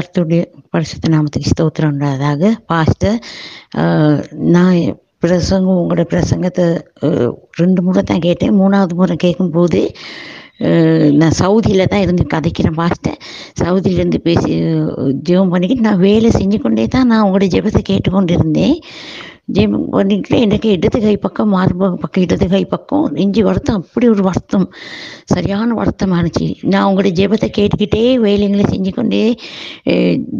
கர்த்தருடைய பரிசுத்த நாமத்துக்கு ஸ்தோத்திரம் உண்டாவதாக. பாஸ்டர், நான் உங்களோட பிரசங்கத்தை 2 முறை தான் கேட்டேன். 3வது முறை கேட்கும்போது நான் சவுதியில் தான் இருந்து கதைக்கிறேன் பாஸ்டர். சவுதியிலேருந்து பேசி ஜெபம் பண்ணிக்கிட்டு நான் வேலை செஞ்சு கொண்டே தான் நான் உங்களோட ஜெபத்தை கேட்டுக்கொண்டு இருந்தேன். ஜெபம் பண்ணிக்கிட்டு எனக்கு இடது கை பக்கம், மார்பக பக்கம், இடது கை பக்கம் நெஞ்சு வருத்தம், அப்படி ஒரு வருத்தம், சரியான வருத்தமாக இருந்துச்சு. நான் உங்களோட ஜெபத்தை கேட்டுக்கிட்டே வேலைங்களை செஞ்சு கொண்டே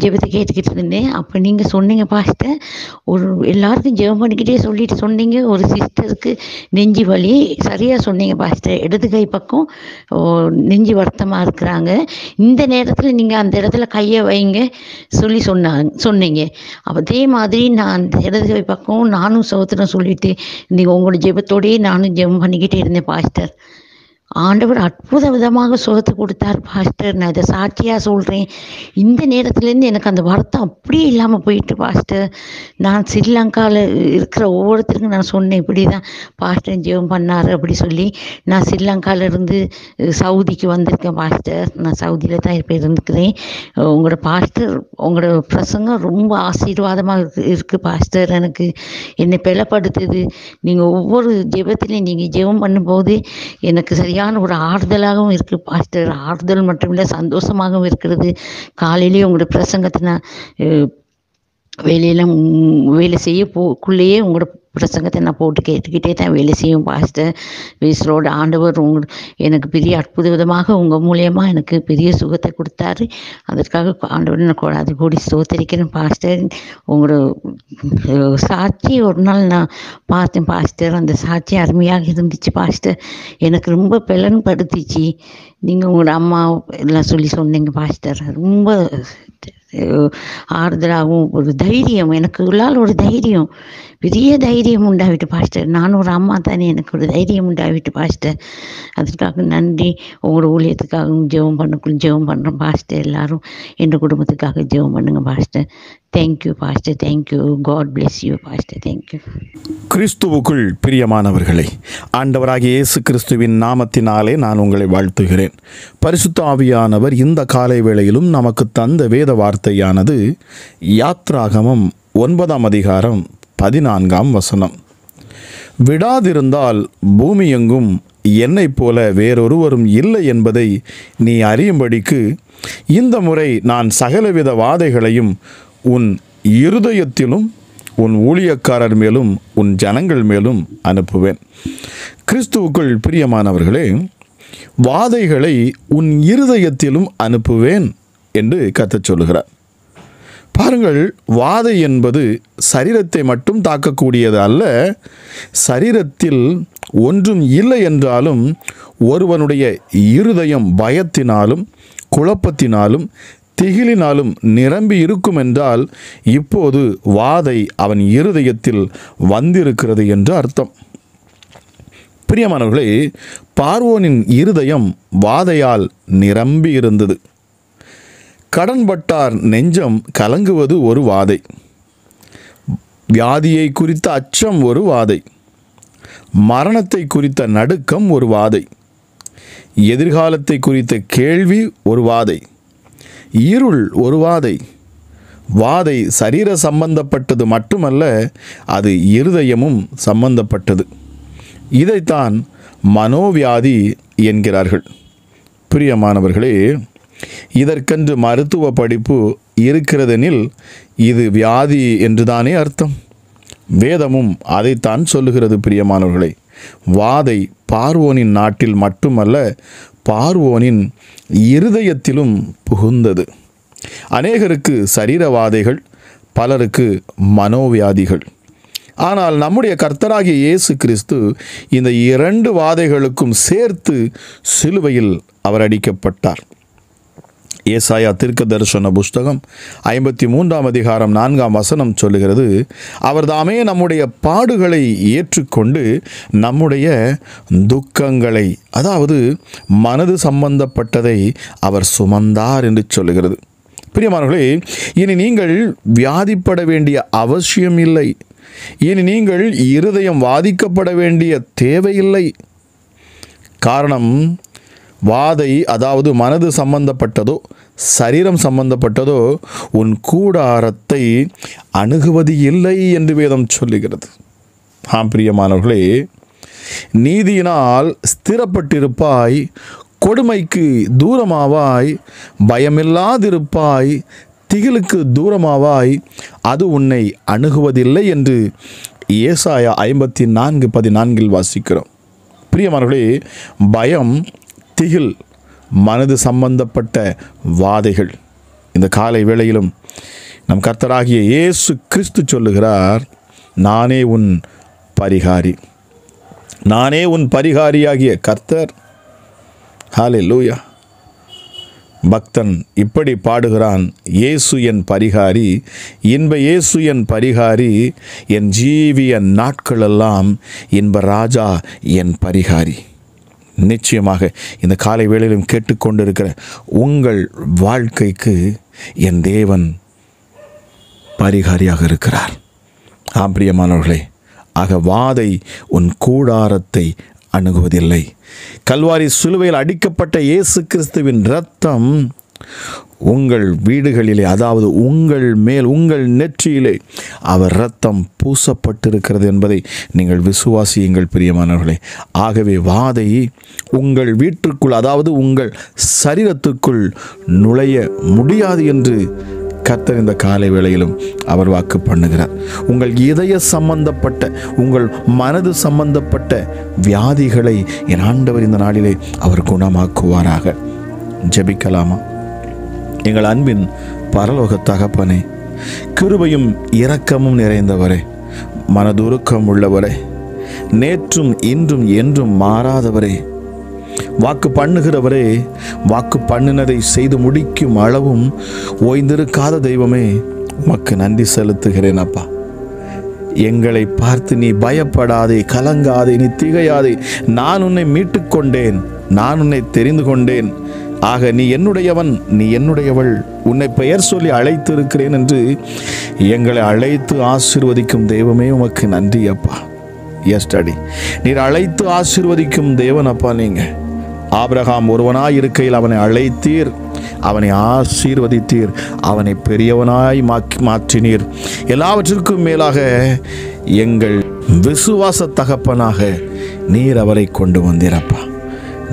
ஜெபத்தை கேட்டுக்கிட்டு இருந்தேன். அப்போ நீங்கள் சொன்னீங்க பாஸ்டர், எல்லாருக்கும் ஜெபம் பண்ணிக்கிட்டே சொன்னீங்க, ஒரு சிஸ்டருக்கு நெஞ்சு வலி, சரியாக சொன்னீங்க பாஸ்டர். இடது கை பக்கம் நெஞ்சு வருத்தமாக இருக்கிறாங்க, இந்த நேரத்தில் நீங்கள் அந்த இடத்துல கையை வைங்க சொன்னீங்க. அதே மாதிரி நான் அந்த இடது கை பக்கம் நானும் சோத்திரம் சொல்லிட்டு நீங்கள் உங்களோட ஜெபத்தோடையே நானும் ஜெபம் பண்ணிக்கிட்டே இருந்தேன் பாஸ்டர். ஆண்டவர் அற்புத விதமாக சுகத்தை கொடுத்தார் பாஸ்டர். நான் இதை சாட்சியாக சொல்கிறேன். இந்த நேரத்துலேருந்து எனக்கு அந்த வருத்தம் அப்படியே இல்லாமல் போயிட்டு பாஸ்டர். நான் ஸ்ரீலங்காவில் இருக்கிற ஒவ்வொருத்தருக்கும் நான் சொன்னேன், இப்படி தான் பாஸ்டர் ஜெபம் பண்ணார் அப்படி சொல்லி. நான் ஸ்ரீலங்காவிலேருந்து சவுதிக்கு வந்திருக்கேன் பாஸ்டர். நான் சவுதியில் தான் இப்போ இருந்துக்கிறேன். உங்களோட பாஸ்டர், உங்களோட பிரசங்கம் ரொம்ப ஆசீர்வாதமாக இருக்குது பாஸ்டர். எனக்கு என்னை பலப்படுத்துது. நீங்கள் ஒவ்வொரு ஜெபத்திலையும் நீங்கள் ஜெபம் பண்ணும்போது எனக்கு சரியான ஒரு ஆறுதலாகவும் இருக்குது பாஸ்டர். ஆறுதல் மட்டும் இல்லை, சந்தோஷமாகவும் இருக்கிறது. காலையிலேயே உங்களோட பிரசங்கத்தை நான் வேலை செய்ய போக்குள்ளேயே உங்களோட பிரசங்கத்தை நான் போட்டு கேட்டுக்கிட்டே தான் வேலை செய்யும் பாஸ்டர். வீசரோட ஆண்டவர் எனக்கு பெரிய அற்புத விதமாக உங்கள் மூலியமாக எனக்கு பெரிய சுகத்தை கொடுத்தாரு. அதற்காக ஆண்டவர் நான் அது கூடி ஸ்தோத்திரிக்கிறேன் பாஸ்டர். உங்களோட சாட்சி ஒரு நாள் நான் பார்த்தேன் பாஸ்டர். அந்த சாட்சி அருமையாக இருந்துச்சு பாஸ்டர். எனக்கு ரொம்ப பலன்படுத்திச்சு. நீங்கள் உங்களோட அம்மா எல்லாம் சொன்னீங்க பாஸ்டர். ரொம்ப ஆறுதலாகவும் ஒரு தைரியம், எனக்கு உள்ளால் ஒரு தைரியம், பெரிய தைரியம் உண்டாவிட்டு பாஸ்டர். நான் ஒரு அம்மா தானே, எனக்கு ஒரு தைரியம் உண்டாவிட்டு பாஸ்டர். அதற்காக நன்றி. உங்களோட ஊழியத்துக்காகவும் ஜெபம் பண்ணுறோம் பாஸ்டர். எல்லாரும் என் குடும்பத்துக்காக ஜெபம் பண்ணுங்க pastor. Thank you pastor, thank you. God bless you pastor. Thank you. கிறிஸ்துவுக்குள் பிரியமானவர்களே, ஆண்டவராகிய இயேசு கிறிஸ்துவின் நாமத்தினாலே நான் உங்களை வாழ்த்துகிறேன். பரிசுத்த ஆவியானவர் இந்த காலை வேளையிலும் நமக்கு தந்த வேத வார்த்தையானது யாத்ராகமம் 9ஆம் அதிகாரம் 14ஆம் வசனம். விடாதிருந்தால் பூமி எங்கும் என்னைப் போல வேறொருவரும் இல்லை என்பதை நீ அறியும்படிக்கு இந்த முறை நான் சகலவித வாதைகளையும் உன் இருதயத்திலும் உன் ஊழியக்காரர் மேலும் உன் ஜனங்கள் மேலும் அனுப்புவேன். கிறிஸ்துவுக்குள் பிரியமானவர்களே, வாதைகளை உன் இருதயத்திலும் அனுப்புவேன் என்று கர்த்தர் சொல்லுகிறார். பாருங்கள், வாதை என்பது சரீரத்தை மட்டும் தாக்கக்கூடியது அல்ல. சரீரத்தில் ஒன்றும் இல்லை என்றாலும் ஒருவனுடைய இருதயம் பயத்தினாலும் குழப்பத்தினாலும் திகிலினாலும் நிரம்பி இருக்கும் என்றால் இப்போது வாதை அவன் இருதயத்தில் வந்திருக்கிறது என்று அர்த்தம். பிரியமானவர்களே, பார்வோனின் இருதயம் வாதையால் நிரம்பி இருந்தது. கடன்பட்டார் நெஞ்சம் கலங்குவது ஒரு வாதை. வியாதியை குறித்த அச்சம் ஒரு வாதை. மரணத்தை குறித்த நடுக்கம் ஒரு வாதை. எதிர்காலத்தை குறித்த கேள்வி ஒரு வாதை. இருள் ஒரு வாதை. வாதை சரீர சம்பந்தப்பட்டது மட்டுமல்ல, அது இருதயமும் சம்பந்தப்பட்டது. இதைத்தான் மனோவியாதி என்கிறார்கள். பிரியமானவர்களே, இதற்கென்று மருத்துவ படிப்பு இருக்கிறதெனில் இது வியாதி என்றுதானே அர்த்தம். வேதமும் அதைத்தான் சொல்லுகிறது. பிரியமானவர்களே, வாதை பார்வோனின் நாட்டில் மட்டுமல்ல, பார்வோனின் இருதயத்திலும் புகுந்தது. அநேகருக்கு சரீரவாதைகள், பலருக்கு மனோவியாதிகள். ஆனால் நம்முடைய கர்த்தராகிய இயேசு கிறிஸ்து இந்த 2 வாதைகளுக்கும் சேர்த்து சிலுவையில் அவர் அடிக்கப்பட்டார். ஏசாயா தீர்க்கதரிசன புஸ்தகம் 53ஆம் அதிகாரம் 4ஆம் வசனம் சொல்லுகிறது, அவர் தாமே நம்முடைய பாடுகளை ஏற்றுக்கொண்டு நம்முடைய துக்கங்களை, அதாவது மனது சம்பந்தப்பட்டதை அவர் சுமந்தார் என்று சொல்லுகிறது. பிரியமானவர்களே, இனி நீங்கள் வியாதிப்பட வேண்டிய அவசியம் இல்லை. இனி நீங்கள் இருதயம் வாதிக்கப்பட வேண்டிய தேவையில்லை. காரணம், வாதை அதாவது மனது சம்பந்தப்பட்டதோ சரீரம் சம்பந்தப்பட்டதோ உன் கூடாரத்தை அணுகுவது இல்லை என்று வேதம் சொல்லுகிறது. பிரியமானவர்களே, நீதியினால் ஸ்திரப்பட்டிருப்பாய், கொடுமைக்கு தூரமாவாய், பயமில்லாதிருப்பாய், திகிலுக்கு தூரமாவாய், அது உன்னை அணுகுவதில்லை என்று ஏசாயா 54:14 வாசிக்கிறோம். பிரியமானவர்களே, பயம், திகில், மனது சம்பந்தப்பட்ட வாதைகள் இந்த காலை வேளையிலும் நம் கர்த்தராகிய இயேசு கிறிஸ்து சொல்லுகிறார், நானே உன் பரிகாரி, நானே உன் பரிகாரியாகிய கர்த்தர். ஹல்லேலூயா. பக்தன் இப்படி பாடுகிறான், இயேசு என் பரிகாரி, இன்ப இயேசு என் பரிகாரி, என் ஜீவிய நாட்களெல்லாம் இன்ப ராஜா என் பரிகாரி. நிச்சயமாக இந்த காலை வேளையிலும் கேட்டுக்கொண்டிருக்கிற உங்கள் வாழ்க்கைக்கு என் தேவன் பரிகாரியாக இருக்கிறார். பிரியமானவர்களே, ஆக வாதை உன் கூடாரத்தை அணுகுவதில்லை. கல்வாரி சிலுவையில் அடிக்கப்பட்ட இயேசு கிறிஸ்துவின் இரத்தம் உங்கள் வீடுகளிலே, அதாவது உங்கள் மேல், உங்கள் நெற்றியிலே அவர் இரத்தம் பூசப்பட்டிருக்கிறது என்பதை நீங்கள் விசுவாசியுங்கள் பிரியமானவர்களே. ஆகவே வாதை உங்கள் வீட்டிற்குள், அதாவது உங்கள் சரீரத்துக்குள் நுழைய முடியாது என்று கர்த்தர் இந்த காலை வேளையிலும் அவர் வாக்கு பண்ணுகிறார். உங்கள் இதய சம்பந்தப்பட்ட, உங்கள் மனது சம்பந்தப்பட்ட வியாதிகளை என் ஆண்டவர் இந்த நாளிலே அவர் குணமாக்குவாராக. ஜெபிக்கலாமா? எங்கள் அன்பின் பரலோக தகப்பனே, கிருபையும் இரக்கமும் நிறைந்தவரே, மனதுருக்கம் உள்ளவரே, நேற்றும் இன்றும் என்றும் மாறாதவரே, வாக்கு பண்ணுகிறவரே, வாக்கு பண்ணினதை செய்து முடிக்கும் அளவும் ஓய்ந்திருக்காத தெய்வமே, உமக்கு நன்றி செலுத்துகிறேன் அப்பா. எங்களை பார்த்து நீ பயப்படாதே, கலங்காதே, நீ திகையாதே, நான் உன்னை மீட்டு கொண்டேன், நான் உன்னை தெரிந்து கொண்டேன், ஆக நீ என்னுடையவன், நீ என்னுடையவள், உன்னை பெயர் சொல்லி அழைத்து இருக்கிறேன் என்று எங்களை அழைத்து ஆசீர்வதிக்கும் தெய்வமே, உமக்கு நன்றி அப்பா. எஸ்டடி நீர் அழைத்து ஆசீர்வதிக்கும் தேவன் அப்பா. நீங்க ஆபிரகாம் ஒருவனாய் இருக்கையில் அவனை அழைத்தீர், அவனை ஆசீர்வதித்தீர், அவனை பெரியவனாய் மாற்றினீர். எல்லாவற்றிற்கும் மேலாக எங்கள் விசுவாச தகப்பனாக நீர் அவரை கொண்டு வந்தீரப்பா.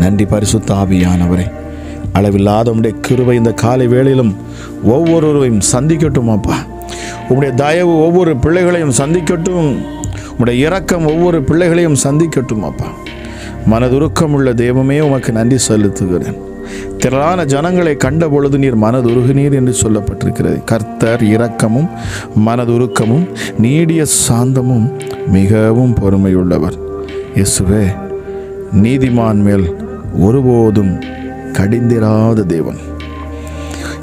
நன்றி பரிசுத்த ஆவியானவரே. அளவில்லாத உம்முடைய கிருபை இந்த காலை வேளையிலும் ஒவ்வொருவரையும் சந்திக்கட்டும் அப்பா. உம்முடைய தயவு ஒவ்வொரு பிள்ளைகளையும் சந்திக்கட்டும். உம்முடைய இரக்கம் ஒவ்வொரு பிள்ளைகளையும் சந்திக்கட்டும் அப்பா. மனதுருக்கம் உள்ள தெய்வமே, உமக்கு நன்றி செலுத்துகிறேன். திரளான ஜனங்களை கண்ட பொழுது நீர் மனதுருகினீர் என்று சொல்லப்பட்டிருக்கிறது. கர்த்தர் இரக்கமும் மனதுருக்கமும் நீடிய சாந்தமும் மிகவும் பொறுமையுள்ளவர். இயேசுவே, நீதிமான் மேல் ஒருபோதும் கடிந்திராத தேவன்.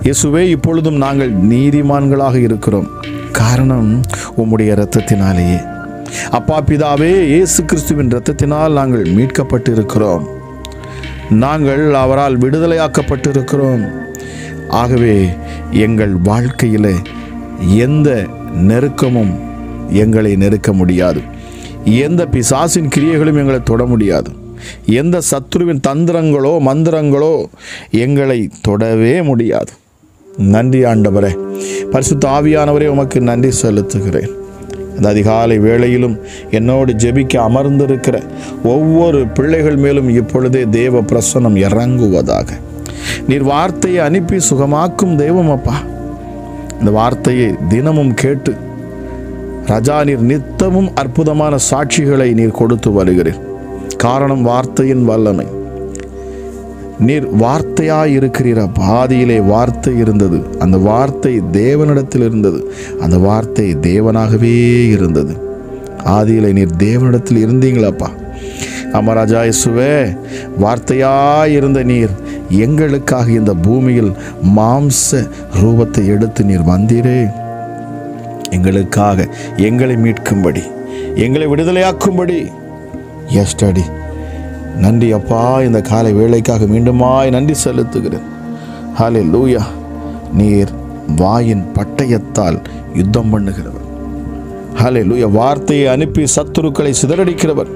இயேசுவே, இப்பொழுதும் நாங்கள் நீதிமான்களாக இருக்கிறோம். காரணம் உம்முடைய இரத்தத்தினாலேயே. அப்பா பிதாவே, இயேசு கிறிஸ்துவின் இரத்தத்தினால் நாங்கள் மீட்கப்பட்டு இருக்கிறோம். நாங்கள் அவரால் விடுதலையாக்கப்பட்டிருக்கிறோம். ஆகவே எங்கள் வாழ்க்கையில் எந்த நெருக்கமும் எங்களை நெருக்க முடியாது. எந்த பிசாசின் கிரியைகளும் எங்களை தொட முடியாது. எந்த சத்துருவின் தந்திரங்களோ மந்திரங்களோ எங்களை தொடவே முடியாது. நன்றி ஆண்டவரே. பரிசுத்த ஆவியானவரே, உமக்கு நன்றி செலுத்துகிறேன். அந்த அதிகாலை வேளையிலும் என்னோடு ஜெபிக்க அமர்ந்திருக்கிற ஒவ்வொரு பிள்ளைகள் மேலும் இப்பொழுதே தேவ பிரசன்னம் இறங்குவதாக. நீர் வார்த்தையை அனுப்பி சுகமாக்கும் தெய்வம் அப்பா. இந்த வார்த்தையை தினமும் கேட்டு ராஜா, நீர் நித்தமும் அற்புதமான சாட்சிகளை நீர் கொடுத்து வருகிறீர். காரணம் வார்த்தையின் வல்லமை. நீர் வார்த்தையாய் இருக்கிறீர். ஆதியிலே வார்த்தை இருந்தது, அந்த வார்த்தை தேவனிடத்தில் இருந்தது, அந்த வார்த்தை தேவனாகவே இருந்தது. ஆதியிலே நீர் தேவனிடத்தில் இருந்தீங்களப்பா. அமராஜா இயேசுவே, வார்த்தையாய் இருந்த நீர் எங்களுக்காக இந்த பூமியில் மாம்ச ரூபத்தை எடுத்து நீர் வந்தீரே. எங்களுக்காக, எங்களை மீட்கும்படி, எங்களை விடுதலையாக்கும்படி. எஸ்டடி நன்றி அப்பா. இந்த காலை வேளைக்காக மீண்டுமாய் நன்றி செலுத்துகிறேன். ஹல்லேலூயா. நீர் வாயின் பட்டயத்தால் யுத்தம் பண்ணுகிறவர். ஹல்லேலூயா. வார்த்தையை அனுப்பி சத்துருக்களை சிதறடிக்கிறவர்.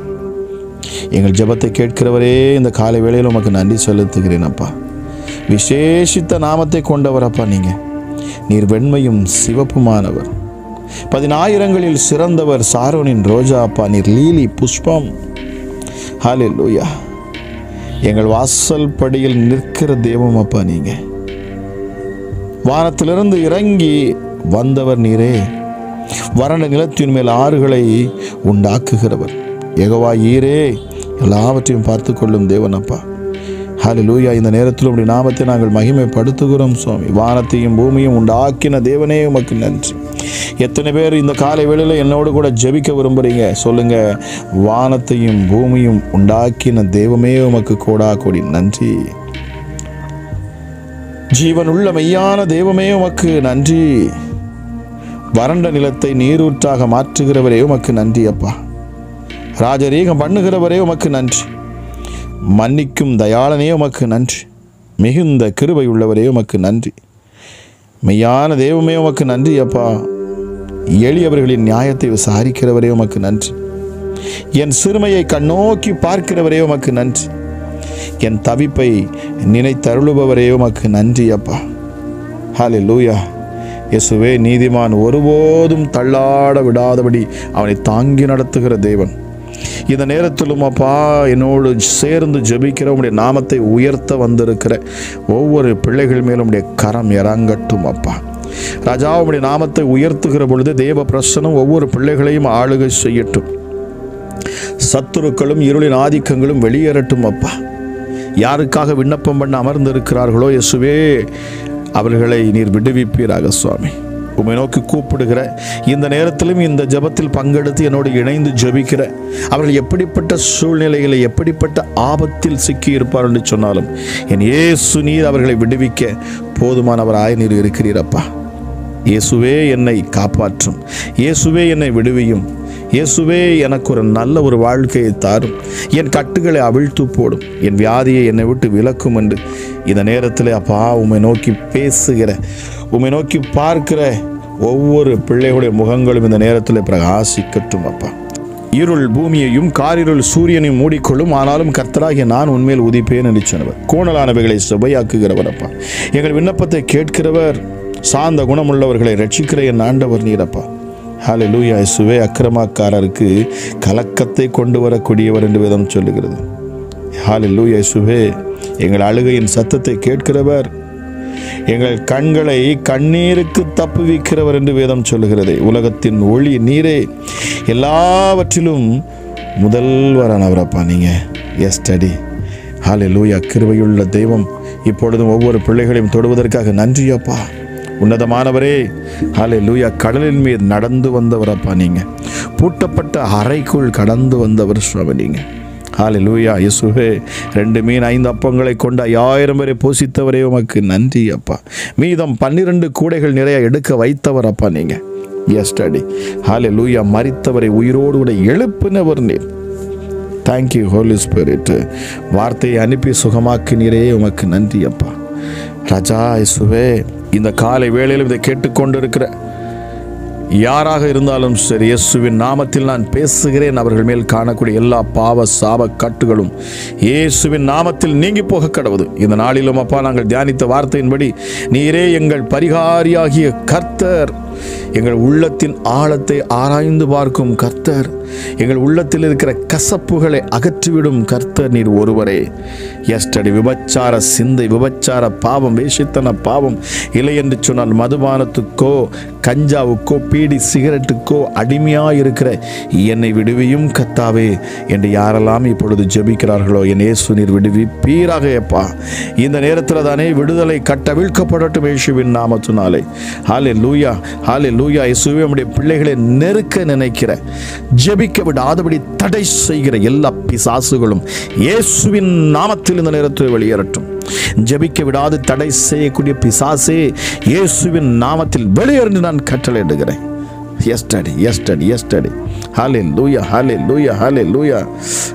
எங்கள் ஜெபத்தை கேட்கிறவரே, இந்த காலை வேளையில் உமக்கு நன்றி செலுத்துகிறேன் அப்பா. விசேஷித்த நாமத்தை கொண்டவர் அப்பா. நீர் வெண்மையும் சிவப்புமானவர், 10,000களில் சிறந்தவர், சாரோனின் ரோஜா அப்பா. நீர் லீலி புஷ்பம். ஹல்லேலூயா. எங்கள் வாசல் படியில் நிற்கிற தெய்வம் அப்பா. வானத்திலிருந்து இறங்கி வந்தவர் நீரே. வறண்ட நிலத்தின் மேல் ஆறுகளை உண்டாக்குகிறவர். யெகோவா ஈரே, எல்லாவற்றையும் பார்த்து கொள்ளும் தேவன் அப்பா. ஹல்லேலூயா. இந்த நேரத்தில் உம்முடைய நாமத்தை நாங்கள் மகிமைப்படுத்துகிறோம் சுவாமி. வானத்தையும் பூமியும் உண்டாக்கின தேவனே உமக்கு நன்றி. எத்தனை பேர் இந்த காலை வேளையில் என்னோடு கூட ஜெபிக்க விரும்புகிறீங்க? சொல்லுங்க. வானத்தையும் பூமியும் உண்டாக்கின தெய்வமே உமக்கு கோடா கோடி நன்றி. ஜீவனுள்ள மெய்யான தெய்வமே உமக்கு நன்றி. வறண்ட நிலத்தை நீரூற்றாக மாற்றுகிறவரே உமக்கு நன்றி அப்பா. ராஜரீகம் பண்ணுகிறவரே உமக்கு நன்றி. மன்னிக்கும் தயாளனே உமக்கு நன்றி. மிகுந்த கிருபை உள்ளவரே உமக்கு நன்றி. மெய்யான தெய்வமே உமக்கு நன்றி அப்பா. எளியவர்களின் நியாயத்தை விசாரிக்கிறவரே உமக்கு நன்றி. என் சிறுமையை கண்ணோக்கி பார்க்கிறவரே உமக்கு நன்றி. என் தவிப்பை நினைத்தருளுபவரே உமக்கு நன்றி அப்பா. ஹல்லேலூயா. இயேசுவே, நீதிமான் ஒருபோதும் தள்ளாட விடாதபடி அவனை தாங்கி நடத்துகிற தேவன். இந்த நேரத்திலும் அப்பா, என்னோடு சேர்ந்து ஜெபிக்கிற உம்முடைய நாமத்தை உயர்த்த வந்திருக்கிற ஒவ்வொரு பிள்ளைகள் மேலும் உம்முடைய கரம் இறங்கட்டும் அப்பா. ராஜா, உம்முடைய நாமத்தை உயர்த்துகிற பொழுது தேவ பிரசன்னம் ஒவ்வொரு பிள்ளைகளையும் ஆளுகை செய்யட்டும். சத்துருக்களும் இருளின் ஆதிக்கங்களும் வெளியேறட்டும் அப்பா. யாருக்காக விண்ணப்பம் பண்ண அமர்ந்திருக்கிறார்களோ இயேசுவே, அவர்களை நீர் விடுவிப்பீராக சுவாமி. உம்மை நோக்கி கூப்பிடுகிற இந்த நேரத்திலும் இந்த ஜெபத்தில் பங்கெடுத்து என்னோடு இணைந்து ஜெபிக்கிற அவர்கள் எப்படிப்பட்ட சூழ்நிலைகளை, எப்படிப்பட்ட ஆபத்தில் சிக்கி இருப்பார் என்று சொன்னாலும் என் இயேசு நீர் அவர்களை விடுவிக்க போதுமானவராய் நீர் இருக்கிறீரப்பா. இயேசுவே, என்னை காப்பாற்றும். இயேசுவே, என்னை விடுவியும். இயேசுவே, எனக்கு ஒரு நல்ல ஒரு வாழ்க்கையை தாரும். என் கட்டுகளை அவிழ்த்து போடும். என் வியாதியை என்னை விட்டு விலக்கும் என்று இந்த நேரத்தில் அப்பா உம்மை நோக்கி பேசுகிற, உம்மை நோக்கி பார்க்கிற ஒவ்வொரு பிள்ளைகளுடைய முகங்களும் இந்த நேரத்தில் பிரகாசிக்கட்டும் அப்பா. இருள் பூமியையும் காரிருள் சூரியனையும் மூடிக்கொள்ளும், ஆனாலும் கர்த்தராகிய நான் உன்மேல் உதிப்பேன் என்று சொன்னவர். கோணலானவைகளை சுவையாக்குகிறவர் அப்பா. எங்கள் விண்ணப்பத்தை கேட்கிறவர், சாந்த குணமுள்ளவர்களை ரட்சிக்கிற என் ஆண்டவர் நீரப்பா. ஹல்லேலூயா. இயேசுவே, அக்கிரமக்காரருக்கு கலக்கத்தை கொண்டு வரக்கூடியவர் என்று வேதம் சொல்லுகிறது. ஹல்லேலூயா. இயேசுவே, எங்கள் அழுகையின் சத்தத்தை கேட்கிறவர், எங்கள் கண்களை கண்ணீருக்கு தப்புவிக்கிறவர் என்று வேதம் சொல்லுகிறது. உலகத்தின் ஒளி நீரே, எல்லாவற்றிலும் முதல்வரானவரப்பா எஸ்டடி. ஹல்லேலூயா. கிருபையுள்ள தெய்வம் இப்பொழுதும் ஒவ்வொரு பிள்ளைகளையும் தொடுவதற்காக நன்றி அப்பா. உன்னதமானவரே, ஹல்லேலூயா. கடலின் மீது நடந்து வந்தவரப்பா. பூட்டப்பட்ட அறைக்குள் கடந்து வந்தவர் சுவாமி. ஹல்லேலூயா. இயேசுவே, 2 மீன் 5 அப்பங்களை கொண்ட 5000 பேரை போஷித்தவரே உமக்கு நன்றி அப்பா. மீதம் 12 கூடைகள் நிறைய எடுக்க வைத்தவர் அப்பா. எஸ்டடி. ஹல்லேலூயா. மரித்தவரை உயிரோடு கூட எழுப்பினவர் நீர். Thank you holy spirit. வார்த்தையை அனுப்பி சுகமாக்கினீரே உமக்கு நன்றி அப்பா. ராஜா இயேசுவே, இந்த காலை வேளையில் இதை கேட்டுக்கொண்டிருக்கிற யாராக இருந்தாலும் சரி, இயேசுவின் நாமத்தில் நான் பேசுகிறேன். அவர்கள் மேல் காணக்கூடிய எல்லா பாவ சாப கட்டுகளும் இயேசுவின் நாமத்தில் நீங்கி போக கடவுது. இந்த நாளிலும் அப்பா, நாங்கள் தியானித்த வார்த்தையின்படி நீரே எங்கள் பரிகாரியாகிய கர்த்தர், எங்கள் உள்ளத்தின் ஆழத்தை ஆராய்ந்து பார்க்கும் கர்த்தர், எங்கள் உள்ளத்தில் இருக்கிற கசப்புகளை அகற்றிவிடும் கர்த்தர் நீர் ஒருவரே. எஸ்டடி. விபச்சார சிந்தை, விபச்சார பாவம், வேசித்தன பாவம் இல்லை என்று சொன்னால் மதுபானத்துக்கோ கஞ்சாவுக்கோ பீடி சிகரெட்டுக்கோ அடிமையாக இருக்கிற என்னை விடுவியும் கர்த்தாவே என்று யாரெல்லாம் இப்பொழுது ஜெபிக்கிறார்களோ என் இயேசு நீர் விடுவிப்பீராக அப்பா. இந்த நேரத்தில் தானே விடுதலை கட்டவிழ்க்கப்படட்டும் இயேசுவின் நாமத்தினாலே. ஹல்லேலூயா. ஹல்லேலூயா. இயேசுவே, நம்முடைய பிள்ளைகளை நெருக்க நினைக்கிற, ஜெபிக்க விடாதபடி தடை செய்கிற எல்லா பிசாசுகளும் இயேசுவின் நாமத்தில் இந்த நேரத்தில் வெளியேறட்டும். ஜெபிக்க விடாது தடை செய்யக்கூடிய பிசாசே, இயேசுவின் நாமத்தில் வெளியேறு நான் கட்டளையிடுகிறேன். எஸ்டடி. எஸ்டடி. எஸ்டடி. ஹல்லேலூயா. ஹல்லேலூயா. ஹல்லேலூயா.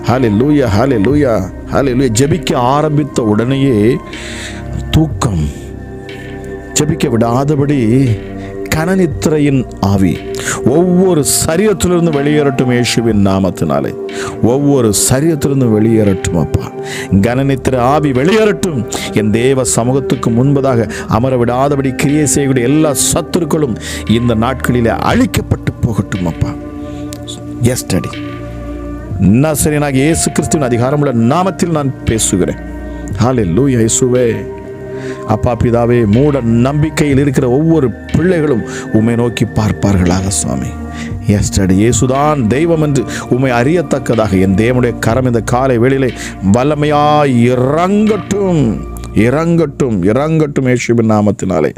ஹல்லேலூயா. ஹல்லேலூயா. ஹல்லேலூயா. ஜெபிக்க ஆரம்பித்த உடனேயே தூக்கம், ஜெபிக்க விடாதபடி கனநித்திரையின் ஆவி, ஒவ்வொரு சரீரத்திலிருந்து வெளியேறட்டும் இயேசுவின் நாமத்தினாலே. ஒவ்வொரு சரீரத்திலிருந்து வெளியேறட்டும் அப்பா. கனநித்திர ஆவி வெளியேறட்டும். என் தேவ சமூகத்துக்கு முன்பதாக அமர விடாதபடி கிரியை செய்யக்கூடிய எல்லா சத்துருக்களும் இந்த நாட்களிலே அழிக்கப்பட்டு போகட்டும் அப்பா. எஸ் டாடி, நசரேயனாகிய இயேசு கிறிஸ்துவின் அதிகாரமுள்ள நாமத்தில் நான் பேசுகிறேன். ஹல்லேலூயா இயேசுவே. அப்பா பிதாவே, மூட நம்பிக்கையில் இருக்கிற ஒவ்வொரு பிள்ளைகளும் உம்மை நோக்கி பார்ப்பார்களாக சுவாமி. எஸ்டடி இயேசுதான் தெய்வம் என்று உம்மை அறியத்தக்கதாக என் தேவனுடைய கரம் இந்த காலை வேளையிலே வல்லமையாய் இறங்கட்டும், இறங்கட்டும், இறங்கட்டும் இயேசுவின் நாமத்தினாலே.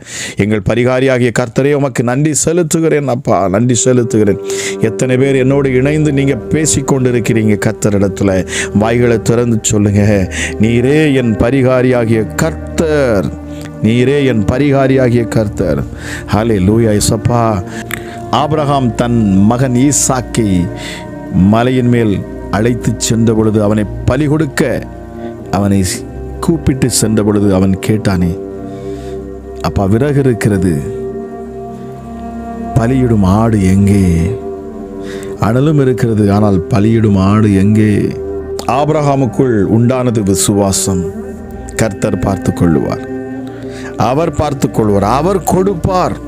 எங்கள் பரிகாரியாகிய கர்த்தரே உமக்கு நன்றி செலுத்துகிறேன் அப்பா, நன்றி செலுத்துகிறேன். எத்தனை பேர் என்னோடு இணைந்து நீங்கள் பேசிக்கொண்டிருக்கிறீங்க கர்த்தரிடத்தில். வாய்களை திறந்து சொல்லுங்க, நீரே என் பரிகாரியாகிய கர்த்தர், நீரே என் பரிகாரியாகிய கர்த்தர். ஹல்லேலூயா இயேசப்பா. ஆபிரகாம் தன் மகன் ஈசாக்கை மலையின் மேல் அழைத்து சென்ற பொழுது, அவனை பலி கொடுக்க அவனை கூப்பிட்டு சென்ற பொழுது அவன் கேட்டானே, அப்பா விறகு இருக்கிறது, பலியிடும் ஆடு எங்கே? அனலும் இருக்கிறது, ஆனால் பலியிடும் ஆடு எங்கே? ஆபிரகாமுக்குள் உண்டானது விசுவாசம். கர்த்தர் பார்த்து கொள்ளுவார், அவர் பார்த்து கொள்வார், அவர் கொடுப்பார்.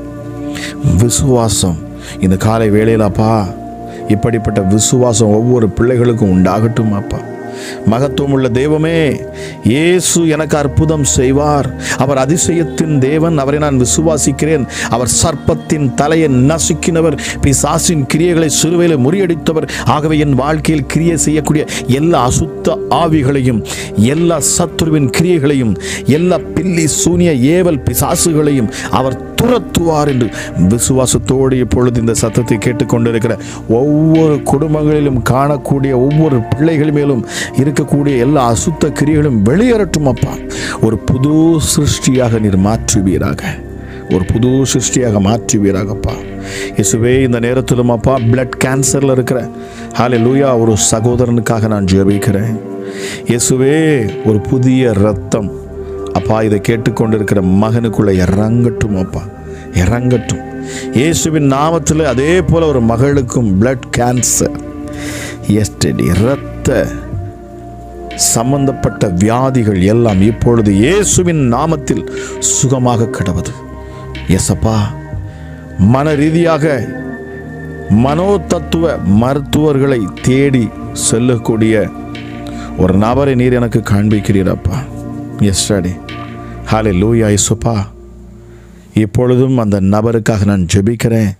விசுவாசம் இந்த காலை வேளையில் அப்பா, இப்படிப்பட்ட விசுவாசம் ஒவ்வொரு பிள்ளைகளுக்கும் உண்டாகட்டும் அப்பா. மகத்துவம் உள்ள தெய்வமே, இயேசு எனக்கு அற்புதம் செய்வார். அவர் அதிசயத்தின் தேவன், அவரை நான் விசுவாசிக்கிறேன். அவர் சர்ப்பத்தின் தலையை நசுக்கினவர், பிசாசின் கிரியைகளை சிலுவையில் முறியடித்தவர். ஆகவே என் வாழ்க்கையில் கிரியை செய்யக்கூடிய எல்லா அசுத்த ஆவிகளையும், எல்லா சத்துருவின் கிரியைகளையும், எல்லா பில்லி சூனிய ஏவல் பிசாசுகளையும் அவர் துரத்துவார் என்று விசுவாசத்தோடு இப்பொழுது இந்த சத்தத்தை கேட்டுக்கொண்டிருக்கிற ஒவ்வொரு குடும்பங்களிலும் காணக்கூடிய ஒவ்வொரு பிள்ளைகள் மேலும் இருக்கக்கூடிய எல்லா அசுத்த கிரியைகளும் வெளியேறட்டும் அப்பா. ஒரு புது சிருஷ்டியாக நீர் மாற்றுவீராக, ஒரு புது சிருஷ்டியாக மாற்றுவீராகப்பா. இயேசுவே, இந்த நேரத்திலும் அப்பா பிளட் கேன்சரில் இருக்கிற ஹல்லேலூயா ஒரு சகோதரனுக்காக நான் ஜெபிக்கிறேன். இயேசுவே, ஒரு புதிய ரத்தம் அப்பா இதை கேட்டுக்கொண்டிருக்கிற மகனுக்குள்ள இறங்கட்டும் அப்பா, இறங்கட்டும் இயேசுவின் நாமத்தில். அதே போல ஒரு மகளுக்கும் பிளட் கேன்சர், எஸ்டடி இரத்த சம்பந்தப்பட்ட வியாதிகள் எல்லாம் இப்பொழுது இயேசுவின் நாமத்தில் சுகமாக கடவுது. எஸ்அப்பா, மன ரீதியாக மனோ தத்துவ மருத்துவர்களை தேடி செல்லக்கூடிய ஒரு நபரை நீர் எனக்கு காண்பிக்கிறீரப்பா. எஸ் டாடி, ஹல்லேலூயா இயேசுப்பா. இப்பொழுதும் அந்த நபருக்காக நான் ஜெபிக்கிறேன்.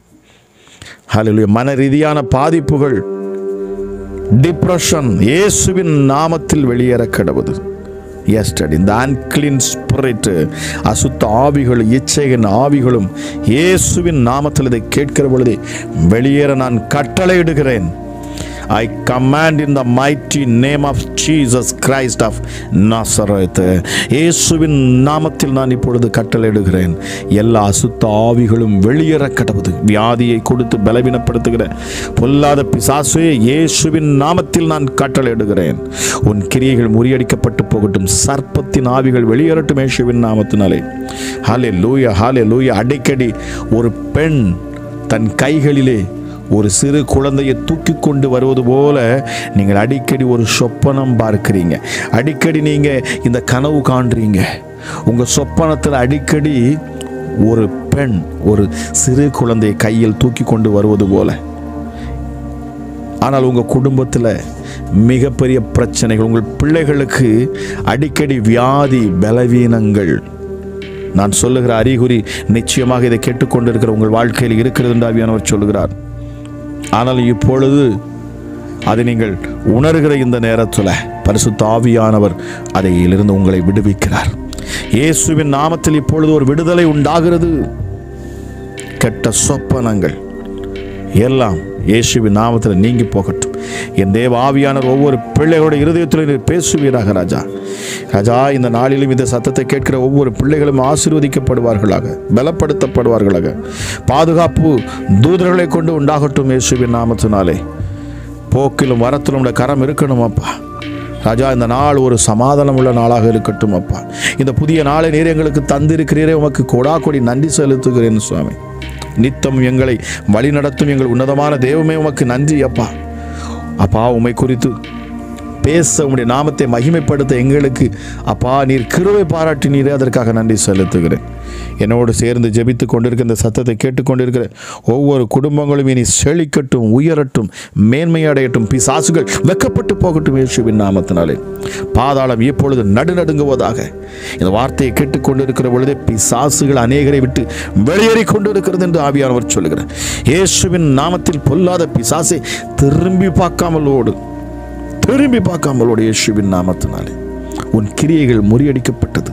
ஹல்லேலூயா. மன ரீதியான பாதிப்புகள், டிப்ரெஷன் இயேசுவின் நாமத்தில் வெளியேற கடவுது. எஸ் டாடி, இந்த அன்கிளீன் ஸ்பிரிட், அசுத்த ஆவிகள், இச்சையின் ஆவிகளும் இயேசுவின் நாமத்தில் இதை கேட்கிற பொழுது வெளியேற நான் கட்டளையிடுகிறேன். I command in the mighty name of Jesus Christ of Nazareth. இயேசுவின் நாமத்தில் நான் இப்பொழுது கட்டளையிடுகிறேன். எல்லா அசுத்த ஆவிகளும் வெளியேற கடவுது. வியாதியை கொடுத்து பலவீனப்படுத்துகிற பொல்லாத பிசாசே, இயேசுவின் நாமத்தில் நான் கட்டளையிடுகிறேன். உன் கிரியைகள் முறியடிக்கப்பட்டு போகட்டும். சர்ப்பத்தின் ஆவிகள் வெளியேறட்டும் இயேசுவின் நாமத்தினாலே. ஹல்லேலூயா, ஹல்லேலூயா. அடிக்கடி ஒரு பெண் தன் கைகளிலே ஒரு சிறு குழந்தையை தூக்கி கொண்டு வருவது போல நீங்கள் அடிக்கடி ஒரு சொப்பனம் பார்க்கிறீங்க. அடிக்கடி நீங்கள் இந்த கனவு காண்றீங்க. உங்கள் சொப்பனத்தில் அடிக்கடி ஒரு பெண் ஒரு சிறு குழந்தையை கையில் தூக்கி கொண்டு வருவது போல. ஆனால் உங்கள் குடும்பத்தில் மிகப்பெரிய பிரச்சனைகள், உங்கள் பிள்ளைகளுக்கு அடிக்கடி வியாதி, பலவீனங்கள். நான் சொல்லுகிற அறிகுறி நிச்சயமாக இதை கேட்டுக்கொண்டிருக்கிற உங்கள் வாழ்க்கையில் இருக்கிறது என்று ஆவியானவர் சொல்லுகிறார். ஆனால் இப்பொழுது அதை நீங்கள் உணர்கிற இந்த நேரத்தில் பரிசுத்த ஆவியானவர் அதையிலிருந்து உங்களை விடுவிக்கிறார். இயேசுவின் நாமத்தில் இப்பொழுது ஒரு விடுதலை உண்டாகிறது. கெட்ட சொப்பனங்கள் எல்லாம் இயேசுவின் நாமத்தில் நீங்கி போகட்டும். என் தேவ ஆவியானவர் ஒவ்வொரு பிள்ளைகளுடைய இருதயத்தில் நீர் பேசுவீராக ராஜா. ராஜா, இந்த நாளிலும் இந்த சத்தத்தை கேட்கிற ஒவ்வொரு பிள்ளைகளும் ஆசீர்வதிக்கப்படுவார்களாக, பலப்படுத்தப்படுவார்களாக. பாதுகாப்பு தூதர்களை கொண்டு உண்டாகட்டும் இயேசுவின் நாமத்தினாலே. போக்கிலும் வரத்திலும் உடைய கரம் இருக்கணும் அப்பா. ராஜா, இந்த நாள் ஒரு சமாதானம் உள்ள நாளாக இருக்கட்டும் அப்பா. இந்த புதிய நாளை நீர் எங்களுக்கு தந்திருக்கிறீரே, உமக்கு கொடா கொடி நன்றி செலுத்துகிறேன் சுவாமி. நித்தம் எங்களை வழிநடத்தும் எங்கள் உன்னதமான தெய்வமே உமக்கு நன்றி அப்பா. அப்பா, உம்மை குறித்து பேச, உம்முடைய நாமத்தை மகிமைப்படுத்த எங்களுக்கு அப்பா நீர் கிருபை பாராட்டினீரே, அதற்காக நன்றி செலுத்துகிறேன். என்னோடு சேர்ந்து ஜெபித்து கொண்டிருக்கிற இந்த சத்தத்தை கேட்டுக்கொண்டிருக்கிற ஒவ்வொரு குடும்பங்களும் இனி செழிக்கட்டும், உயரட்டும், மேன்மையடையட்டும், பிசாசுகள் வெக்கப்பட்டு போகட்டும் இயேசுவின் நாமத்தினாலே. பாதாளம் இப்பொழுது நடுநடுங்குவதாக. இந்த வார்த்தையை கேட்டுக்கொண்டிருக்கிற பொழுதே பிசாசுகள் அநேகரை விட்டு வெளியேறி கொண்டிருக்கிறது என்று ஆவியானவர் சொல்லுகிறார். இயேசுவின் நாமத்தில் பொல்லாத பிசாசை திரும்பி பார்க்காமல் ஓடு, திரும்பி பார்க்காமல் ஓடு இயேசுவின் நாமத்தினாலே. உன் கிரியைகள் முறியடிக்கப்பட்டது.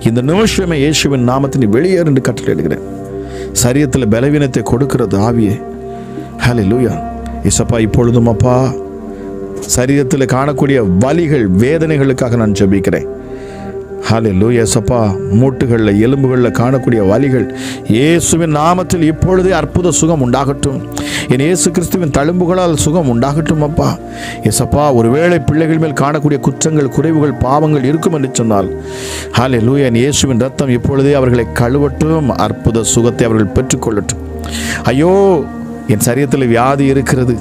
இந்த நிமிஷமே இயேசுவின் நாமத்தின் வெளியேறு என்று கட்டளையிடுகிறேன். சரீரத்தில் பலவீனத்தை கொடுக்கிறது ஆவியே. ஹல்லேலூயா. இயேசப்பா, இப்பொழுதும் அப்பா சரீரத்தில் காணக்கூடிய வலிகள், வேதனைகளுக்காக நான் ஜெபிக்கிறேன். ஹல்லேலூயா. இயேசப்பா, மூட்டுகளில் எலும்புகளில் காணக்கூடிய வலிகள் இயேசுவின் நாமத்தில் இப்பொழுதே அற்புத சுகம் உண்டாகட்டும். என் இயேசு கிறிஸ்துவின் தழும்புகளால் சுகம் உண்டாகட்டும் அப்பா. இயேசப்பா, ஒருவேளை பிள்ளைகள் மேல் காணக்கூடிய குற்றங்கள், குறைவுகள், பாவங்கள் இருக்கும் என்று சொன்னால் ஹல்லேலூயா, என் இயேசுவின் ரத்தம் இப்பொழுதே அவர்களை கழுவட்டும். அற்புத சுகத்தை அவர்கள் பெற்றுக்கொள்ளட்டும். ஐயோ, என் சரீரத்தில் வியாதி இருக்கிறது,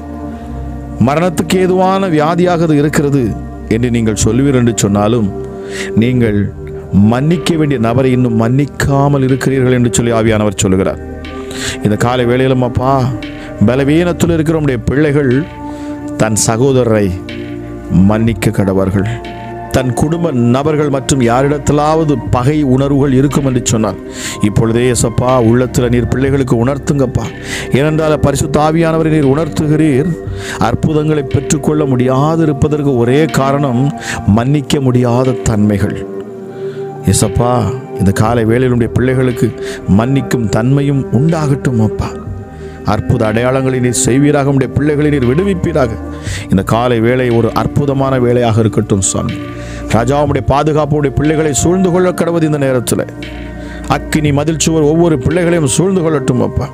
மரணத்துக்கு ஏதுவான வியாதியாக இருக்கிறது என்று நீங்கள் சொல்லுவீர் என்று சொன்னாலும், நீங்கள் மன்னிக்க வேண்டிய நபரை இன்னும் மன்னிக்காமல் இருக்கிறீர்கள் என்று சொல்லி ஆவியானவர் சொல்லுகிறார். இந்த காலை வேளையிலும் அப்பா, பலவீனத்தில் இருக்கிற நம்முடைய பிள்ளைகள் தன் சகோதரரை மன்னிக்க கடவர்கள். தன் குடும்ப நபர்கள் மற்றும் யாரிடத்திலாவது பகை உணர்வுகள் இருக்கும் என்று சொன்னால் இப்பொழுதே இயேசப்பா உள்ளத்தில் நீர் பிள்ளைகளுக்கு உணர்த்துங்கப்பா. ஏனென்றால் பரிசுத்த ஆவியானவரை நீர் உணர்த்துகிறீர். அற்புதங்களை பெற்றுக்கொள்ள முடியாது இருப்பதற்கு ஒரே காரணம் மன்னிக்க முடியாத தன்மைகள். இயேசப்பா, இந்த காலை வேளையிலுடைய பிள்ளைகளுக்கு மன்னிக்கும் தன்மையும் உண்டாகட்டும் அப்பா. அற்புத அடையாளங்களை நீர் செய்வீராக, உடைய பிள்ளைகளை நீர் விடுவிப்பீராக. இந்த காலை வேளை ஒரு அற்புதமான வேலையாக இருக்கட்டும் சுவாமி. ராஜாவுடைய பாதுகாப்புடைய பிள்ளைகளை சூழ்ந்து கொள்ள கடவுது. இந்த நேரத்தில் அக்கினி மதில் சுவர் ஒவ்வொரு பிள்ளைகளையும் சூழ்ந்து கொள்ளட்டும் அப்பா.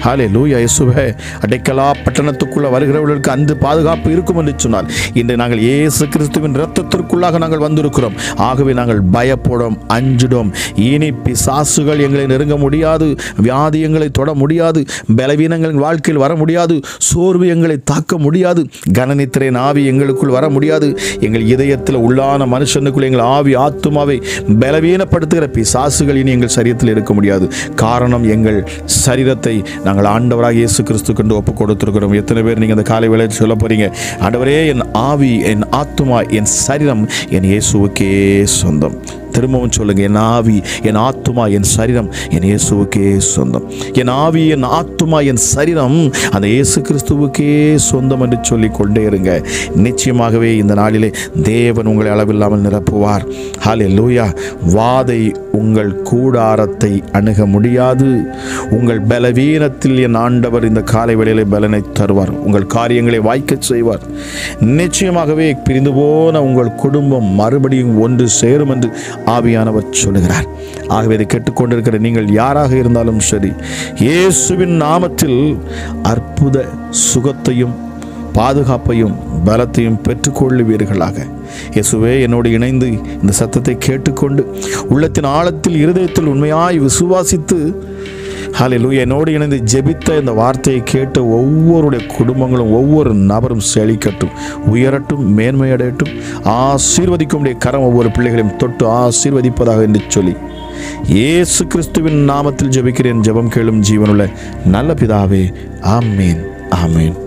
ஹல்லேலூயா. இயேசுவே, அடைக்கலா பட்டணத்துக்குள்ள வருகிறவர்களுக்கு அந்த பாதுகாப்பு இருக்கும் என்று சொன்னால் இன்று நாங்கள் இயேசு கிறிஸ்துவின் இரத்தத்திற்குள்ளாக நாங்கள் வந்திருக்கிறோம். ஆகவே நாங்கள் பயப்படும், அஞ்சிடும். இனி பிசாசுகள் எங்களை நெருங்க முடியாது, வியாதி எங்களை தொட முடியாது, பலவீனங்களின் வாழ்க்கையில் வர முடியாது, சோர்வு எங்களை தாக்க முடியாது, கனநித்திரையின் ஆவி எங்களுக்குள் வர முடியாது. எங்கள் இதயத்தில் உள்ளான மனுஷனுக்குள் எங்கள் ஆவி ஆத்துமாவை பலவீனப்படுத்துகிற பிசாசுகள் இனி எங்கள் சரீரத்தில் இருக்க முடியாது. காரணம், எங்கள் சரீரத்தை நாங்கள் ஆண்டவராக இயேசு கிறிஸ்து கொண்டு ஒப்பு கொடுத்திருக்கிறோம். எத்தனை பேர் நீங்கள் அந்த காலை வேளையில் சொல்ல போறீங்க, ஆண்டவரே, என் ஆவி, என் ஆத்துமா, என் சரீரம் என் இயேசுவுக்கே சொந்தம். திரும்பவும் சொல்லுங்க, என் ஆவி, என் ஆத்துமா, என் சரீரம் என் இயேசுவுக்கே சொந்தம். என் ஆவி, என் ஆத்துமா, என் சரீரம் அந்த இயேசு கிறிஸ்துவுக்கே சொந்தம் என்று சொல்லி கொண்டே இருங்க. நிச்சயமாகவே இந்த நாளிலே தேவன் உங்களை அளவில்லாமல் நிரப்புவார். ஹல்லேலூயா. வாதை உங்கள் கூடாரத்தை அணுக முடியாது. உங்கள் பலவீனத்தில் என் ஆண்டவர் இந்த காலை வேளையிலே பலனை தருவார். உங்கள் காரியங்களை வாய்க்கச் செய்வார். நிச்சயமாகவே பிரிந்து போன உங்கள் குடும்பம் மறுபடியும் ஒன்று சேரும் என்று ஆவியானவர் சொல்லுகிறார். ஆகவே இதை கேட்டுக்கொண்டிருக்கிற நீங்கள் யாராக இருந்தாலும் சரி, இயேசுவின் நாமத்தில் அற்புத சுகத்தையும் பாதுகாப்பையும் பலத்தையும் பெற்றுக்கொள்ளுவீர்களாக. இயேசுவே, என்னோடு இணைந்து இந்த சத்தத்தை கேட்டுக்கொண்டு உள்ளத்தின் ஆழத்தில், இருதயத்தில் உண்மையாய் விசுவாசித்து ஹல்லேலூயா என்னோடு இணைந்து ஜெபித்த இந்த வார்த்தையை கேட்ட ஒவ்வொருடைய குடும்பங்களும், ஒவ்வொரு நபரும் செழிக்கட்டும், உயரட்டும், மேன்மையடையட்டும். ஆசீர்வதிக்கும் கரம் ஒவ்வொரு பிள்ளைகளையும் தொட்டு ஆசீர்வதிப்பதாக என்று சொல்லி இயேசு கிறிஸ்துவின் நாமத்தில் ஜெபிக்கிறேன். ஜெபம் கேளும் ஜீவனுள்ள நல்ல பிதாவே. ஆமேன், ஆமேன்.